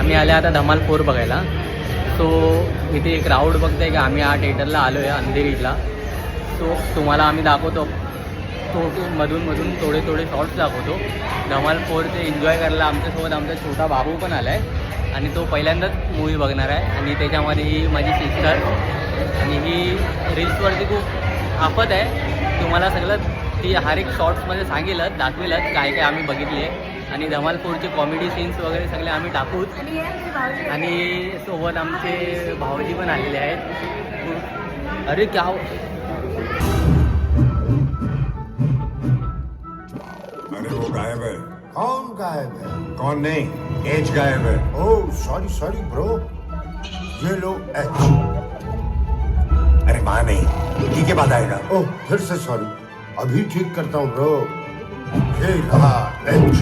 आम्ही आले आता धमाल 4 बघायला. सो इथे एक राऊंड बघताय की आम्ही हा थिएटरला आलो आहे अंधेरीला. सो तुम्हाला आम्ही दाखवतो मधून थोडे शॉर्ट्स दाखवतो. धमाल 4चे एन्जॉय करायला आमच्यासोबत आमचा छोटा बाबू पण आला आहे आणि तो पहिल्यांदाच मूवी बघणार आहे. आणि त्याच्यामध्ये ही माझी सिस्टर आणि ही रील्सवरती खूप आफत आहे. तुम्हाला सगळं ती हर एक शॉर्ट्समध्ये सांगेलच दाखवेलच काय आम्ही बघितले. आणि धमाल 4चे कॉमेडी सीन्स वगैरे सगळे आम्ही टाकूच. आणि सोबत आमचे भाऊजी पण आलेले आहेत. अरे क्या अरे वो गायब है. कौन गायब है? कौन नहीं, एज गायब है. ओह सॉरी ब्रो, ये लो एच. अरे वहाँ नहीं, टी के बाद आएगा. ओह फिर से सॉरी, अभी ठीक करता हूँ ब्रो. ये रहा एच.